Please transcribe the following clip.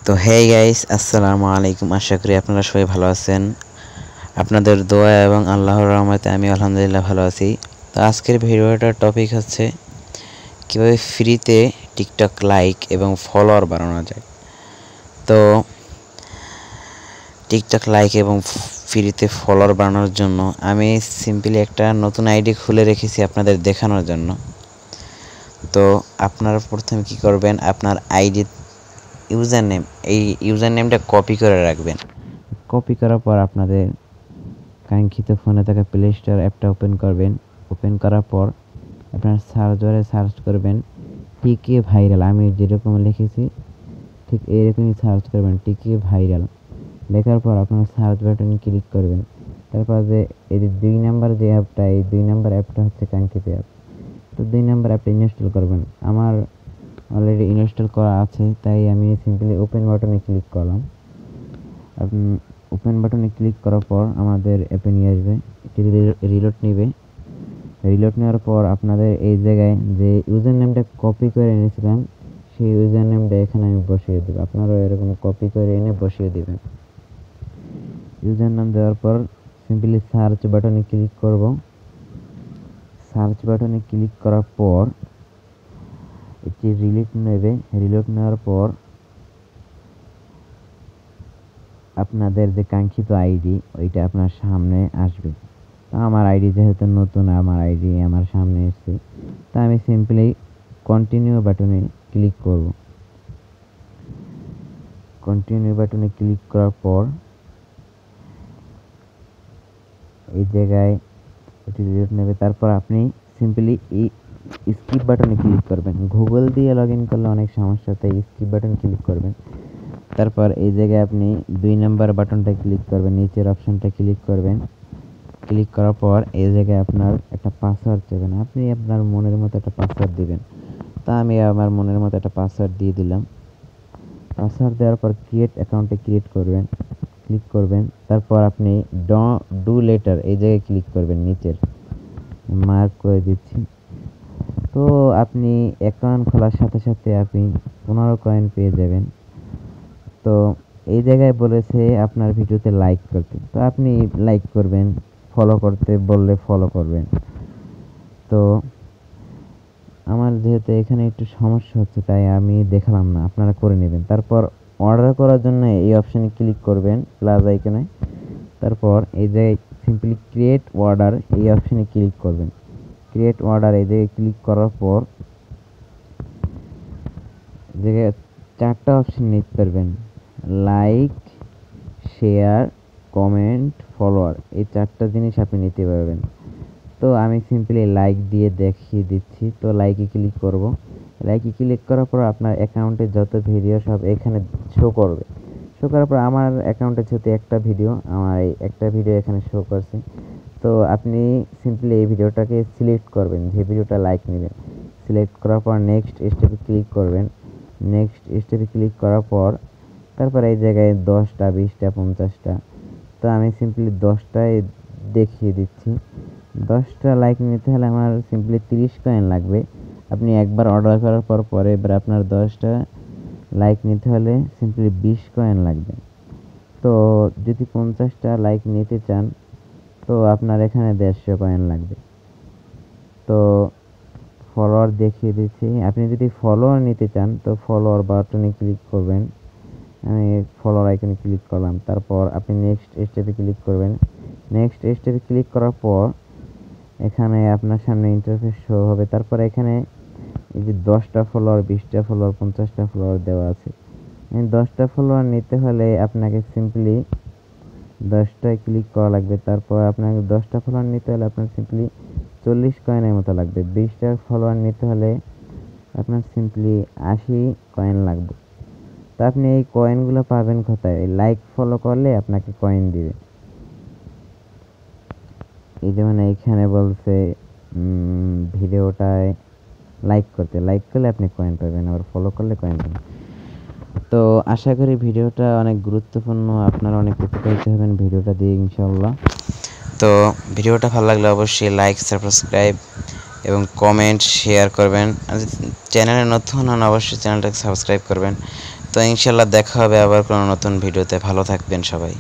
তো hey guys, আসসালামু আলাইকুম। আশা করি আপনারা সবাই ভালো আছেন। আপনাদের দোয়া এবং আল্লাহর রহমতে আমি আলহামদুলিল্লাহ ভালো আছি। তো আজকের ভিডিওটার টপিক হচ্ছে কীভাবে ফ্রিতে টিকটক লাইক এবং ফলোয়ার বাড়ানো যায়। তো টিকটক লাইক এবং ফ্রিতে ফলোয়ার বাড়ানোর জন্য আমি সিম্পলি একটা নতুন আইডি খুলে রেখেছি আপনাদের দেখানোর জন্য। তো আপনারা প্রথমে কী করবেন, আপনার আইডি ইউজার নেম, এই ইউজার নেমটা কপি করে রাখবেন। কপি করার পর আপনাদের কাঙ্ক্ষিত ফোনে থাকা প্লে স্টোর অ্যাপটা ওপেন করবেন। ওপেন করার পর আপনার সার্চ সার্চ করবেন টিকে ভাইরাল। আমি যেরকম লিখেছি ঠিক এরকমই সার্চ করবেন, টিকে ভাইরাল। লেখার পর আপনার সার্চ বাটনে ক্লিক করবেন। তারপর যে এই যে 2 নাম্বার যে অ্যাপটা, এই 2 নাম্বার অ্যাপটা হচ্ছে কাঙ্ক্ষিত অ্যাপ। তো 2 নাম্বার অ্যাপটা ইনস্টল করবেন। আমার অলরেডি ইনস্টল করা আছে, তাই আমি সিম্পলি ওপেন বাটনে ক্লিক করলাম। ওপেন বাটনে ক্লিক করার পর আমাদের অ্যাপে নিয়ে আসবে, এটি রিলোড নেবে। রিলোড নেওয়ার পর আপনাদের এই জায়গায় যে ইউজার নেমটা কপি করে এনেছিলাম সেই ইউজার নেমটা এখানে আমি বসিয়ে দেবো। আপনারাও এরকম কপি করে এনে বসিয়ে দেবেন। ইউজার নাম দেওয়ার পর সিম্পলি সার্চ বাটনে ক্লিক করব। সার্চ বাটনে ক্লিক করার পর এটি রিলোড নেবে। রিলোড নেওয়ার পর আপনাদের যে কাঙ্ক্ষিত আইডি ওইটা আপনার সামনে আসবে। তো আমার আইডি যেহেতু নতুন, আমার আইডি আমার সামনে এসেছে, তো আমি সিম্পলি কন্টিনিউ বাটনে ক্লিক করব। কন্টিনিউ বাটনে ক্লিক করার পর এই জায়গায় এটি রিলোড নেবে। তারপর আপনি সিম্পলি এই স্কিপ বাটনে ক্লিক করবেন। গুগল দিয়ে লগ ইন করলে অনেক সমস্যা, তাই স্কিপ বাটন ক্লিক করবেন। তারপর এই জায়গায় আপনি 2 নাম্বার বাটনটা ক্লিক করবেন, নিচের অপশনটা ক্লিক করবেন। ক্লিক করার পর এই জায়গায় আপনার একটা পাসওয়ার্ড চাইবেন। আপনি আপনার মনের মতো একটা পাসওয়ার্ড দিবেন। তা আমি আমার মনের মতো একটা পাসওয়ার্ড দিয়ে দিলাম। পাসওয়ার্ড দেওয়ার পর ক্রিয়েট অ্যাকাউন্টে ক্লিক করবেন। তারপর আপনি ডু লেটার এই জায়গায় ক্লিক করবেন, নিচের মার্ক করে দিচ্ছি। তো আপনি অ্যাকাউন্ট খোলার সাথে সাথে আপনি 15 কয়েন পেয়ে যাবেন। তো এই জায়গায় বলেছে আপনার ভিডিওতে লাইক করতে, তো আপনি লাইক করবেন। ফলো করতে বললে ফলো করবেন। তো আমার যেহেতু এখানে একটু সমস্যা হচ্ছে তাই আমি দেখালাম না, আপনারা করে নেবেন। তারপর অর্ডার করার জন্য এই অপশানে ক্লিক করবেন, প্লাস আইকনে। তারপর এই জায়গায় সিম্পলি ক্রিয়েট অর্ডার এই অপশানে ক্লিক করবেন। ক্রিয়েট অর্ডার এই জায়গায় ক্লিক করার পর জায়গায় 4টা অপশান নিতে পারবেন, লাইক, শেয়ার, কমেন্ট, ফলোয়ার। এই 4টা জিনিস আপনি নিতে পারবেন। তো আমি সিম্পলি লাইক দিয়ে দেখিয়ে দিচ্ছি। তো লাইকে ক্লিক করব। লাইকে ক্লিক করার পর আপনার অ্যাকাউন্টে যত ভিডিও সব এখানে শো করবে। শো করার পর আমার অ্যাকাউন্টে যেহেতু একটা ভিডিও, আমার এই একটা ভিডিও এখানে শো করছে। তো আপনি সিম্পলি এই ভিডিওটাকে সিলেক্ট করবেন, যে ভিডিওটা লাইক নেবেন। সিলেক্ট করার পর নেক্সট স্টেপে ক্লিক করবেন। নেক্সট স্টেপে ক্লিক করার পর তারপর এই জায়গায় 10টা, 20টা, 50টা। তো আমি সিম্পলি 10টায় দেখিয়ে দিচ্ছি। 10টা লাইক নিতে হলে আমার সিম্পলি 30 কয়েন লাগবে। আপনি একবার অর্ডার করার পর পরে এবার আপনার 10টা লাইক নিতে হলে সিম্পলি 20 কয়েন লাগবে। তো যদি 50টা লাইক নিতে চান তো আপনার এখানে 150 কয়েন লাগবে। তো ফলোয়ার দেখিয়ে দিচ্ছি। আপনি যদি ফলোয়ার নিতে চান তো ফলোয়ার বাটনে ক্লিক করবেন। আমি ফলোয়ার আইকনে ক্লিক করলাম। তারপর আপনি নেক্সট স্টেপে ক্লিক করবেন। নেক্সট স্টেপে ক্লিক করার পর এখানে আপনার সামনে ইন্টারফেস শো হবে। তারপর এখানে এই যে 10টা ফলোয়ার, 20টা ফলোয়ার, 50টা ফলোয়ার দেওয়া আছে। 10টা ফলোয়ার নিতে হলে আপনাকে সিম্পলি 10টায় ক্লিক করা লাগবে। তারপর আপনাকে 10টা ফলোয়ার নিতে হলে আপনার সিম্পলি 40 কয়েনের মতো লাগবে। 20টা ফলোয়ার নিতে হলে আপনার সিম্পলি 80 কয়েন লাগবে। তো আপনি এই কয়েনগুলো পাবেন কোথায়? লাইক ফলো করলে আপনাকে কয়েন দিবে। এই যেমন এইখানে বলছে ভিডিওটায় লাইক করলে আপনি কয়েন পাবেন, আবার ফলো করলে কয়েন পাবেন। তো আশা করি ভিডিওটা অনেক গুরুত্বপূর্ণ, আপনারা অনেক উপকৃত হবেন ভিডিওটা দিয়ে ইনশাআল্লাহ। তো ভিডিওটা ভালো লাগলে অবশ্যই লাইক, সাবস্ক্রাইব এবং কমেন্ট শেয়ার করবেন। চ্যানেলে নতুন হন অবশ্যই চ্যানেলটাকে সাবস্ক্রাইব করবেন। তো ইনশাল্লাহ দেখা হবে আবার কোনো নতুন ভিডিওতে। ভালো থাকবেন সবাই।